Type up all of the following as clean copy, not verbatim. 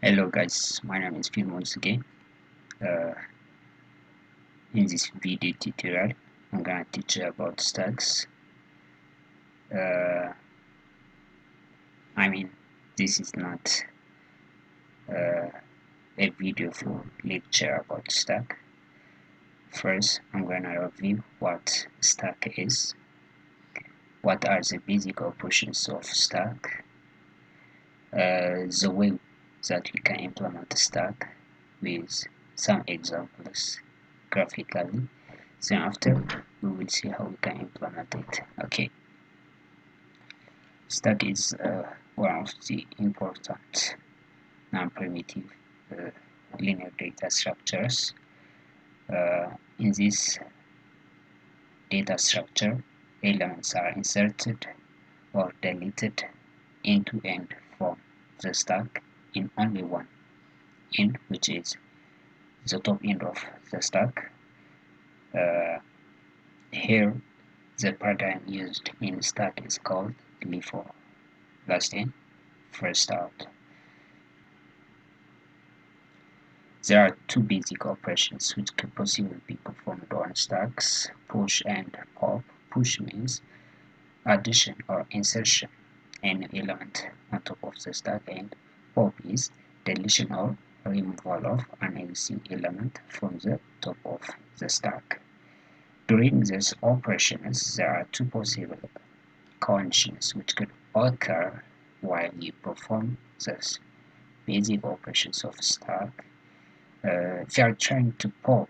Hello guys, my name is Phil once again. Uh, in this video tutorial, I'm gonna teach you about stacks. Uh, this is not a video for lecture about stack. First, I'm gonna review what stack is, what are the basic operations of stack, the way that we can implement a stack with some examples graphically. Then after we will see how we can implement it. Okay, stack is one of the important non-primitive linear data structures. In this data structure, elements are inserted or deleted end-to-end from the stack in only one end, which is the top end of the stack. Here the paradigm used in stack is called LIFO, last in, first out. There are two basic operations which can possibly be performed on stacks: push and pop. Push means addition or insertion an element on top of the stack, and pop is deletion or removal of an existing element from the top of the stack. During these operations, there are two possible conditions which could occur while you perform these basic operations of stack. If you are trying to pop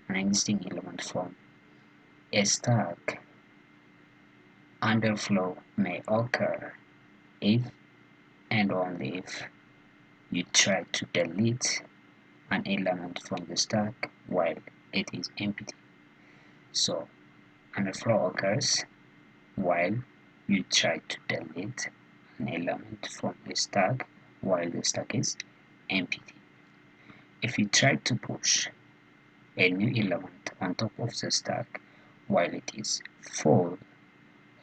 an existing element from a stack, underflow may occur if and only if you try to delete an element from the stack while it is empty. So underflow occurs while you try to delete an element from the stack while the stack is empty. If you try to push a new element on top of the stack while it is full,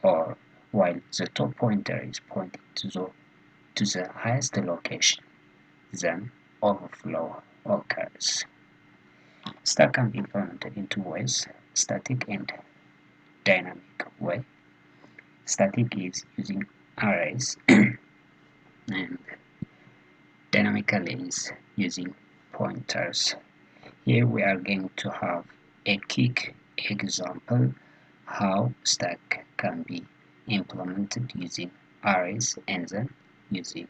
or while the top pointer is pointing to the highest location, then overflow occurs. Stack can be implemented in two ways: static and dynamic way. Static is using arrays and dynamically is using pointers. Here we are going to have a quick example how stack can be implemented using arrays and then using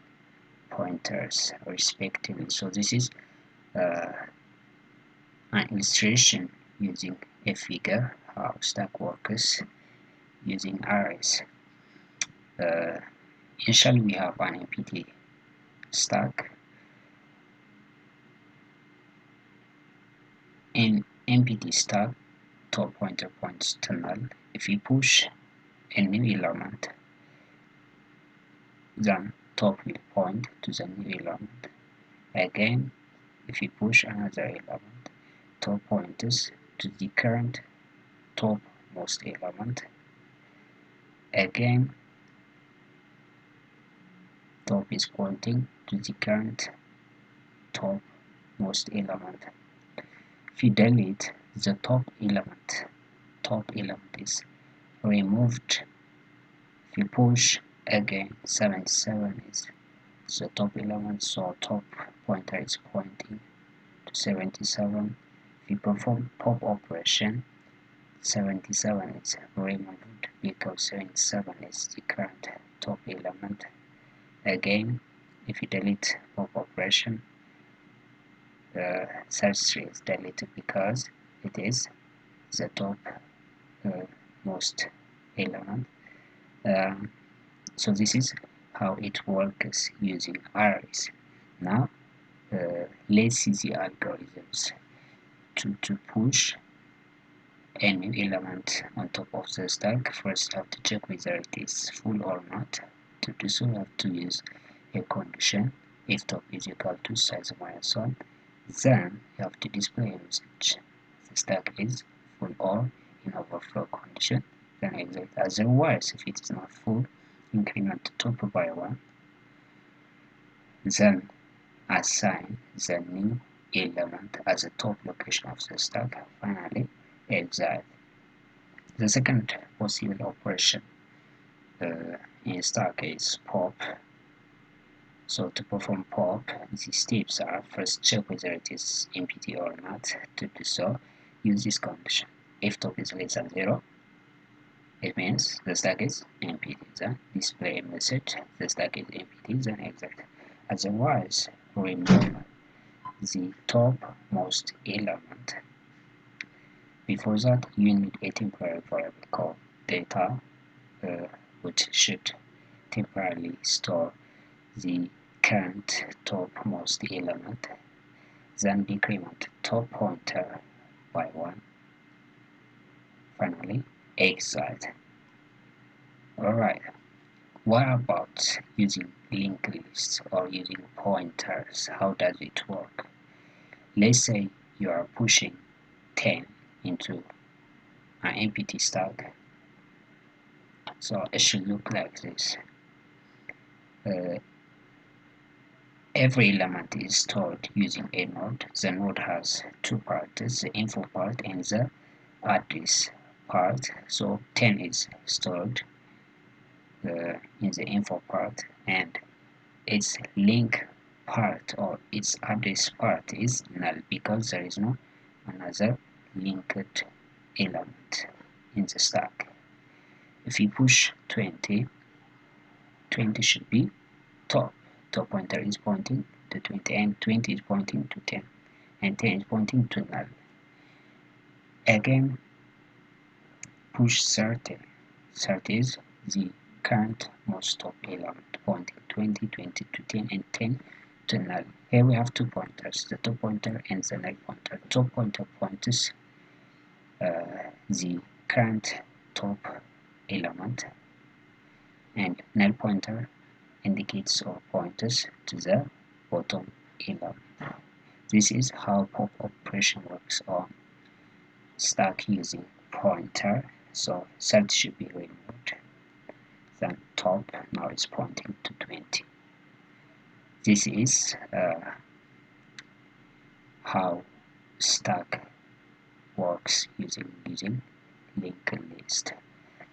pointers respectively. So this is an illustration using a figure how stack works using arrays. Initially we have an empty stack. In empty stack, top pointer points to null. If you push a new element, then top will point to the new element. Again, if you push another element, top points to the current topmost element. Again, top is pointing to the current topmost element. If you delete the top element is removed. If you push again, 77 is the top element, so top pointer is pointing to 77. If you perform pop operation, 77 is removed because 77 is the current top element. Again, if you delete pop operation, the search tree is deleted because it is the top most element. So this is how it works using arrays. Now let's see the algorithms to push a new element on top of the stack. First, you have to check whether it is full or not. To do so, you have to use a condition: if top is equal to size minus 1. Then you have to display a message: the stack is full or in overflow condition, then exit. Otherwise, if it is not full, increment top by 1. then assign the new element as a top location of the stack. Finally, exit. The second possible operation in stack is pop. So to perform pop, the steps are: first, check whether it is empty or not. To do so, use this condition. If top is less than 0, it means the stack is empty. Then display a message: the stack is empty, then exit. Otherwise, remove the topmost element. Before that, you need a temporary variable called data, which should temporarily store the current topmost element, then decrement top pointer by 1. Finally, exit. Alright, what about using linked lists or using pointers? How does it work? Let's say you are pushing 10 into an empty stack. So it should look like this. Every element is stored using a node. The node has two parts, the info part and the address part. So 10 is stored in the info part, and its link part or its address part is null because there is no another linked element in the stack. If you push 20, 20 should be top. Top pointer is pointing to 20 and 20 is pointing to 10 and 10 is pointing to null. Again, push 30. 30 is the current most top element pointing 20, 20 to 10 and 10 to null. Here we have two pointers, the top pointer and the null pointer. Top pointer points the current top element, and null pointer indicates or pointers to the bottom element. This is how pop operation works on stack using pointer. So 30 should be removed. Then top now is pointing to 20. This is how stack works using linked list.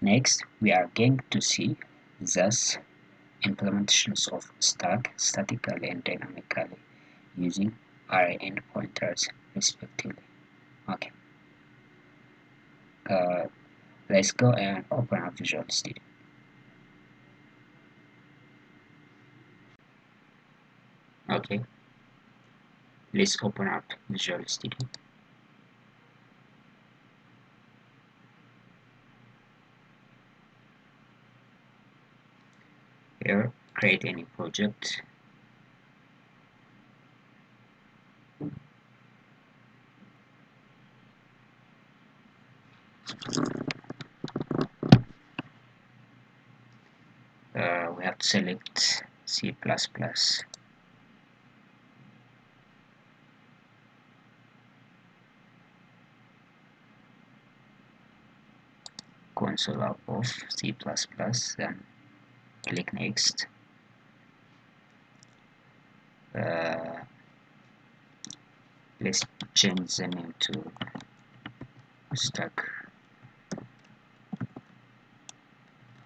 Next, we are going to see thus implementations of stack statically and dynamically using array and pointers respectively. Okay, let's go and open up Visual Studio. Okay, let's open up Visual Studio. Here, create any project. We have to select C++. Console log of C++, then click next. Let's change the name to stack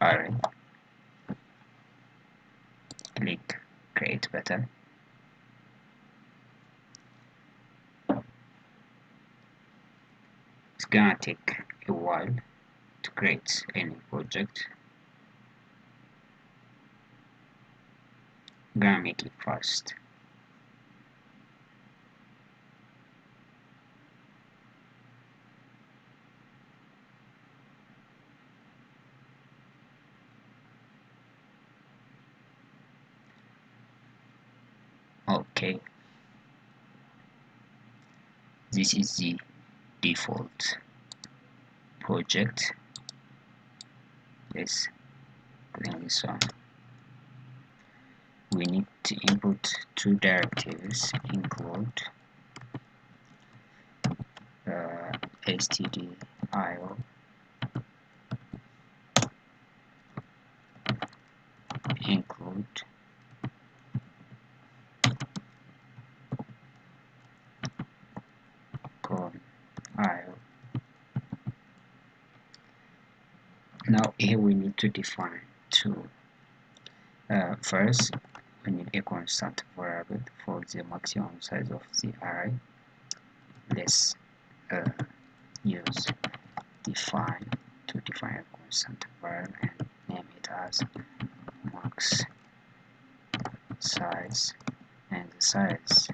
array. Click create button. It's gonna take a while to create any project. I'm gonna make it fast. Okay, this is the default project. Let's clean this one. We need to input two directives: include stdio include Now here we need to define two. First, we need a constant variable for the maximum size of the array. Let's use define to define a constant variable and name it as max size, and the size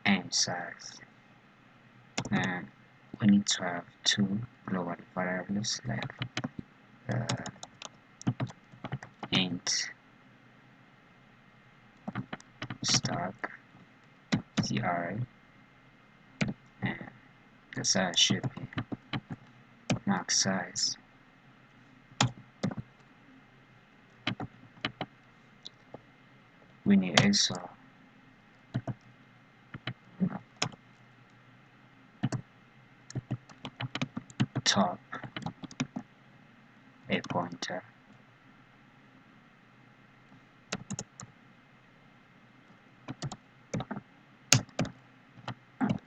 and size. And we need to have two global variables like int start the array, and the size should be max size. We need also top a pointer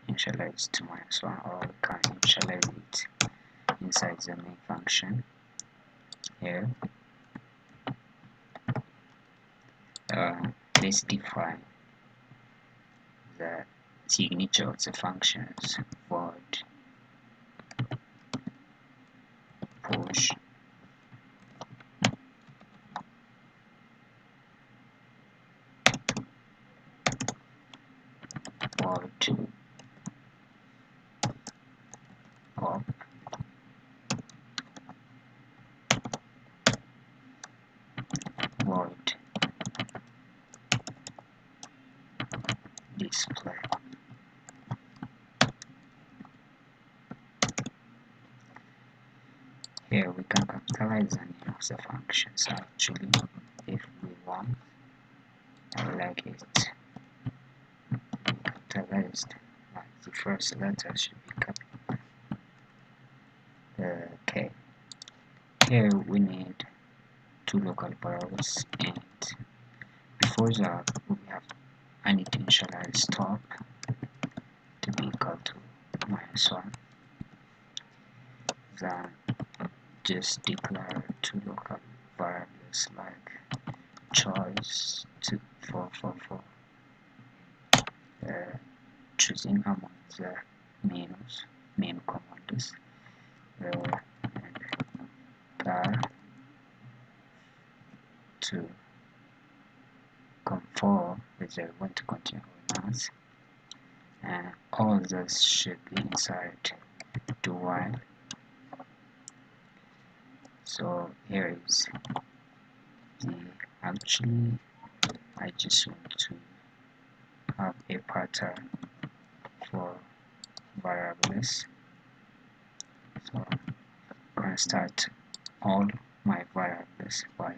initialize to -1, or we can initialize it inside the main function here. Let's define the signature of the functions void push void pop void display. Here we can capitalize the name of the functions actually if we want. I like it capitalized, like the first letter should be capitalized. Okay, here we need two local variables, and before that I need to initialize top to be equal to -1. Then just declare two local variables like choice for choosing among the main commands, and char to conform whether we want to continue or not, and all this should be inside the while. So here is the actually I just want to have a pattern for variables, so I'm gonna start all my variables by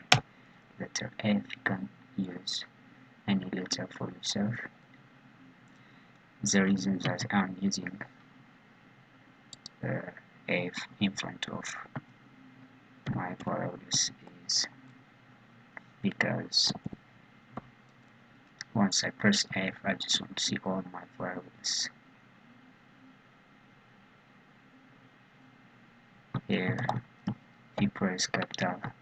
letter F. You can use any letter for yourself. The reason that I'm using F in front of my variables is because once I press F, I just want to see all my variables. Here, if you press capital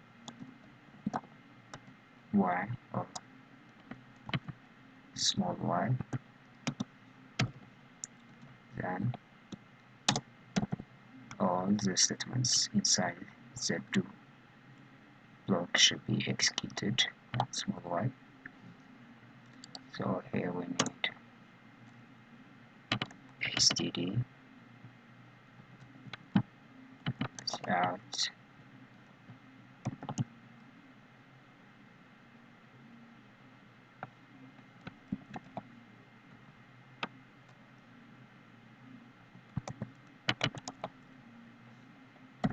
Y or small y, then all the statements inside the do block should be executed at small y. So here we need std out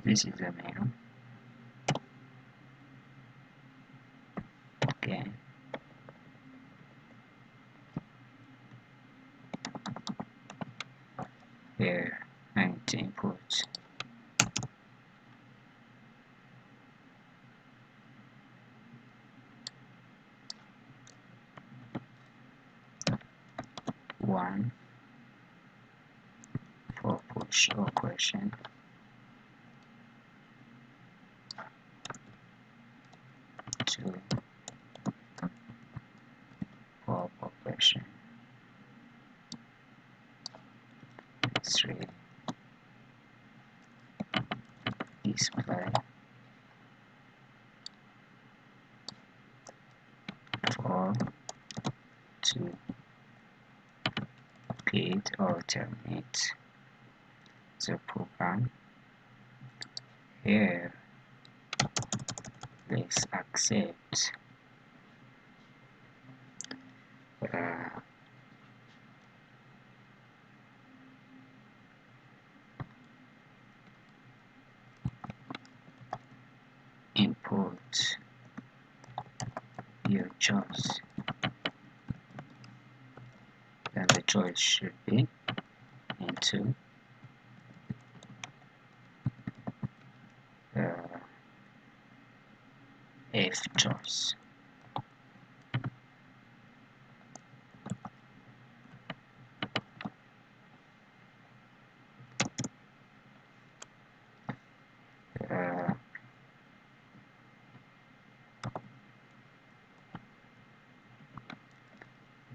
this is the menu. Okay, here I need to input one for push or question, 3 display 4 to repeat or terminate the program. Here let's accept import your choice. Then the choice should be into F choice.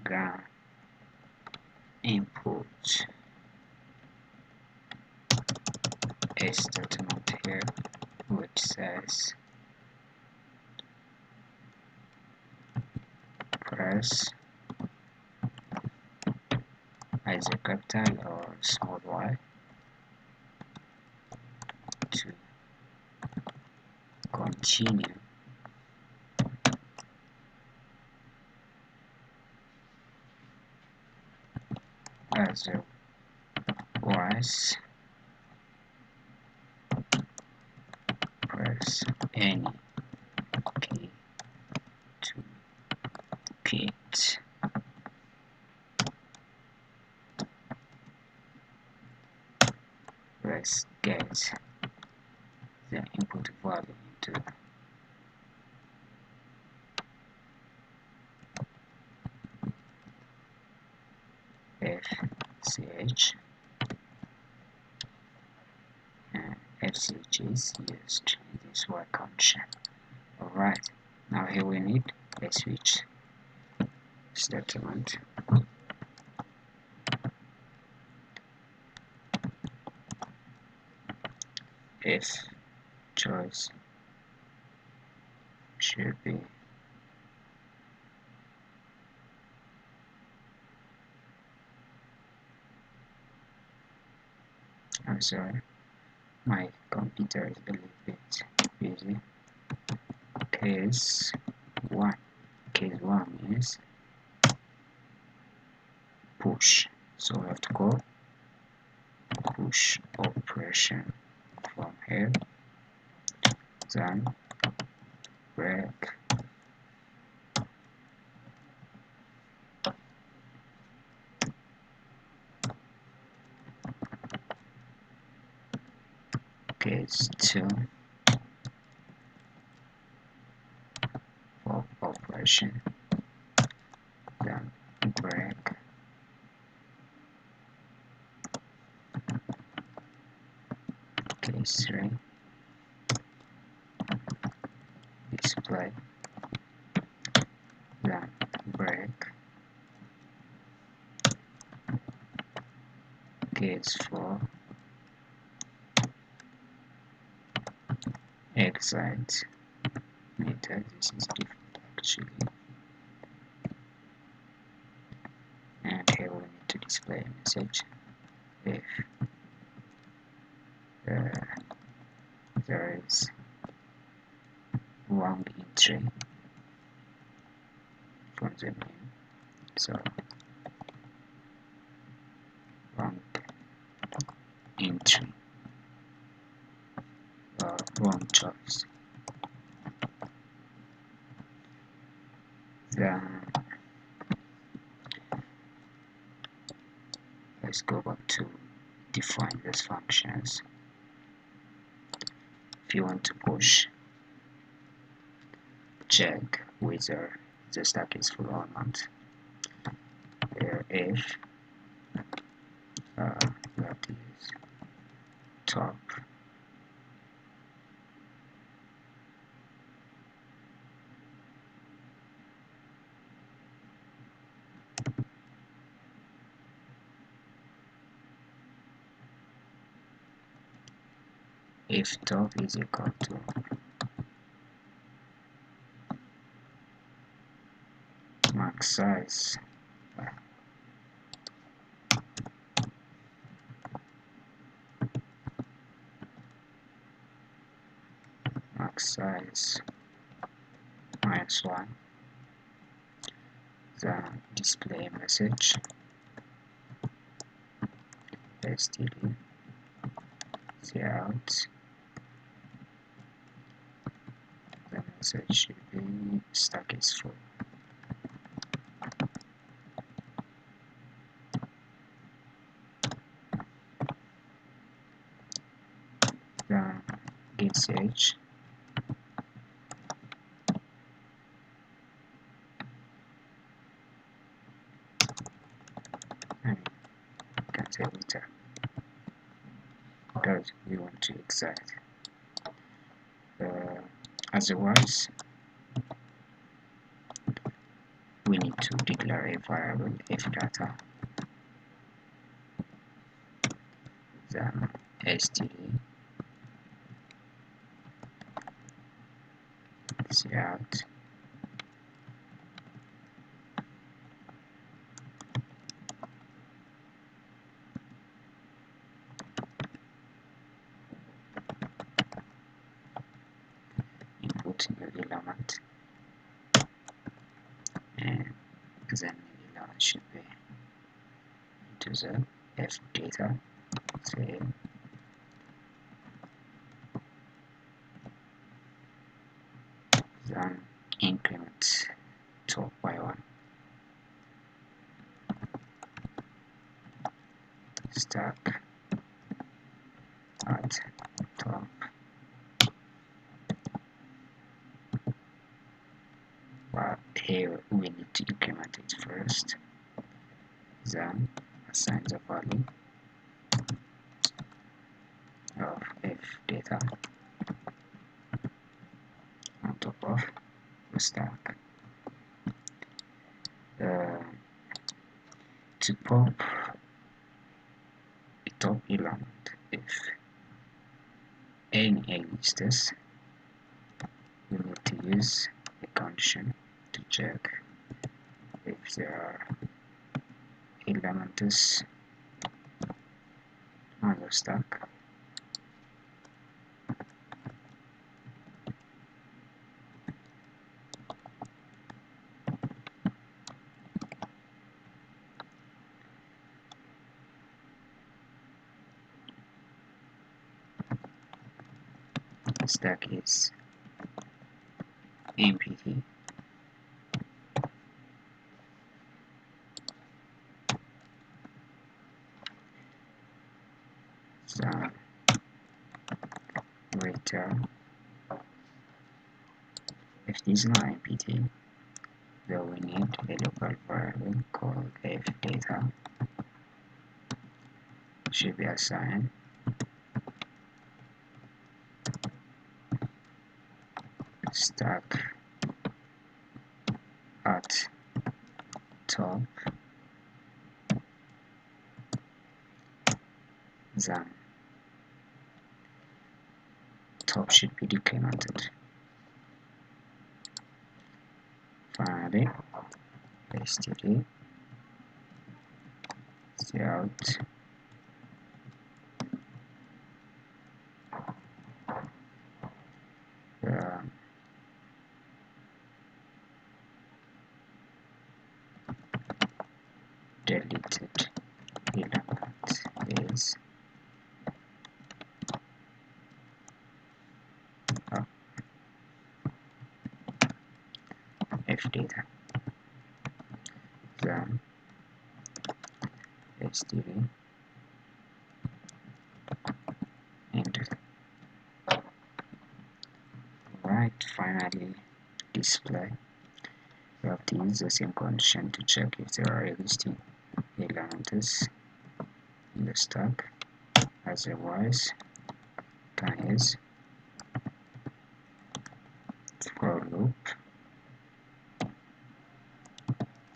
Gonna input a statement here which says press either capital or small y to continue otherwise press any key to quit. Let's get the input value into FCH, and FCH is used in this while function. Alright, now here we need a switch statement. If choice should be I'm sorry, my computer is a little bit busy. Case 1 is push, so we have to call push operation from here, then break case 2 for operation, then break case 3 display, then break case 4 exit method. This is different actually, and here we need to display a message if there is wrong entry from the name, so wrong entry or wrong choice. Then let's go back to define these functions. If you want to push, check whether the stack is full or not. If that is top if top is equal to max size minus 1, the display message std cout, the message should be stack is full. Then get ch and you can say return because we want to excite. Otherwise, we need to declare a variable fdata, then std cout input new element, and then new element should be into the fdata, say then increment top by 1, stack at top, but here we need to increment it first, then assign the value of fdata on top of the stack. To pop a top element, if any exists, we need to use a condition to check if there are elements on the stack. Stack is empty, so return. If this is not empty, then we need a local variable called fdata, should be assigned stack at top, then top should be decremented. Finally, std cout deleted element is fdata, then std enter. Right, finally display. We have to use the same condition to check if there are existing elements in the stack. Otherwise, can use for loop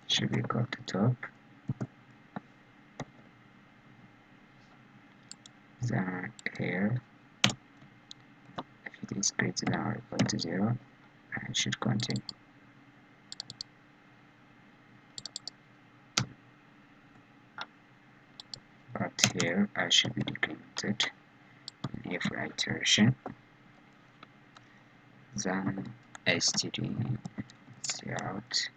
should be equal to top, then here is greater than or equal to 0, I should continue. But here I should be decremented in every iteration. Then std cout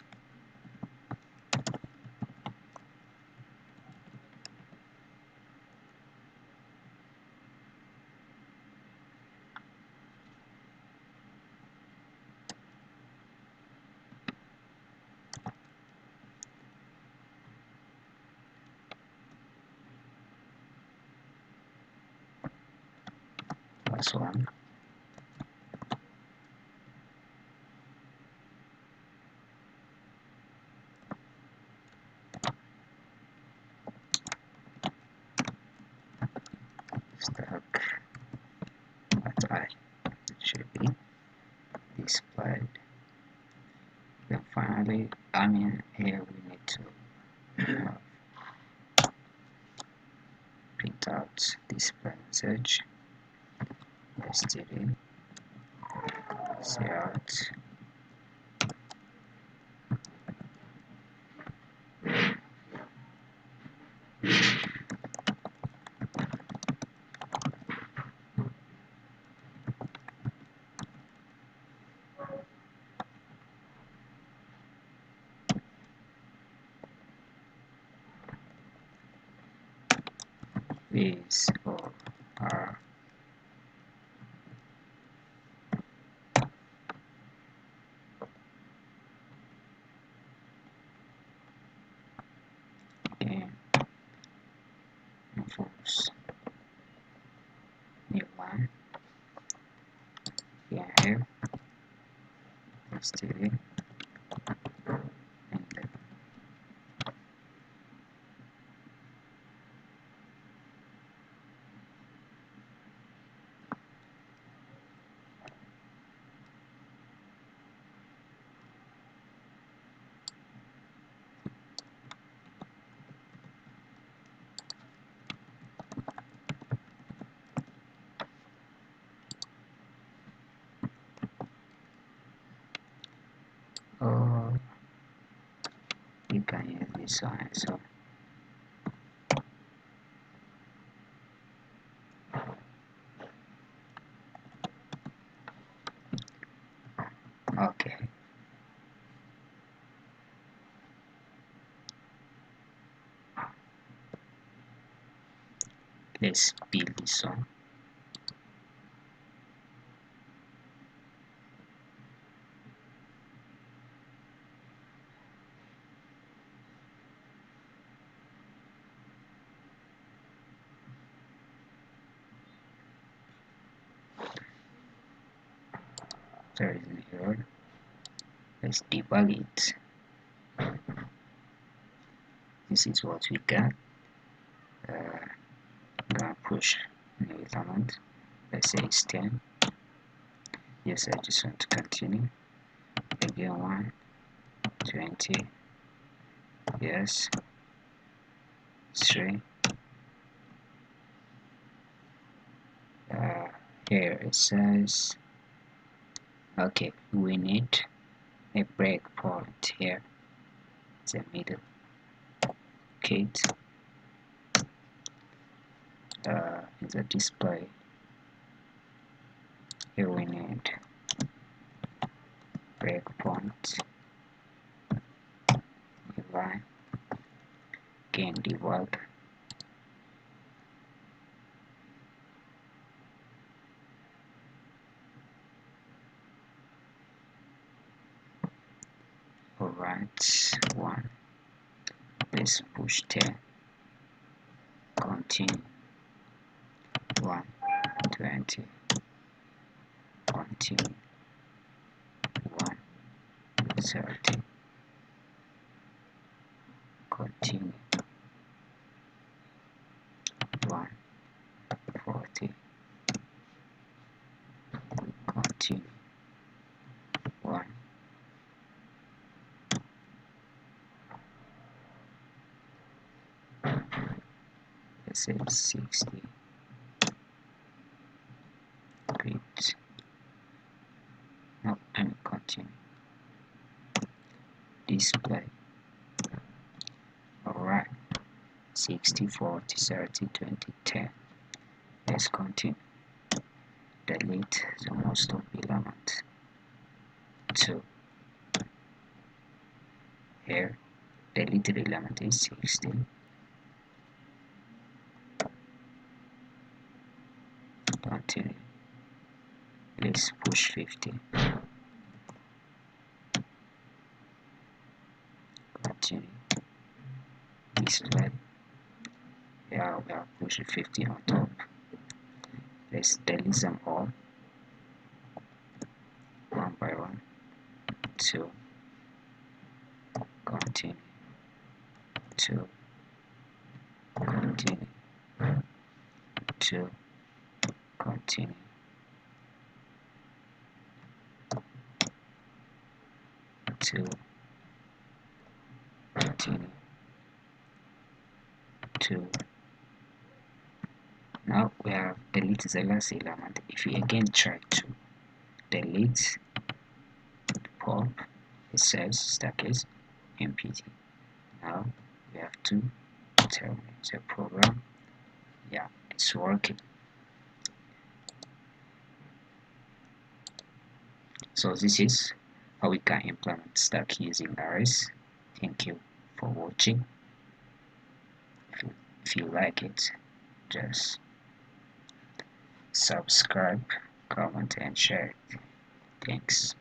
plus 1. Stack at I should be displayed. Then finally, here we need to print out display message std cout is or are again enforce new line here std and then or you can use this one. So okay, let's build this one. There is an error. Let's debug it. This is what we got. I'm gonna push new element. Let's say it's 10. Yes, I just want to continue. Again 1, 20. Yes. 3. Here it says, okay, we need a breakpoint here. The middle kit in the display. Here we need breakpoint line, again debug. Alright, 1. Let's push 10. Continue. 1, 20. Continue. 1, 30. Continue. 1, 40. Continue. 1. Let's say 60. Great. 60, 40, 30, 20, 10. Let's continue. Delete the most of element 2. Here, deleted element is 60. Continue. Let's push 50. Continue. Display. Yeah, we are pushing 50 on top. Let's delete them all. One by one. 2. Continue. 2. Continue. 2. Continue. 2. Continue. 2. Now we have deleted the last element. If we again try to delete the pop, it says staircase empty. Now we have to terminate the program. Yeah, it's working. So this is how we can implement stack using arrays. Thank you for watching. If you like it, just subscribe, comment and share it. Thanks.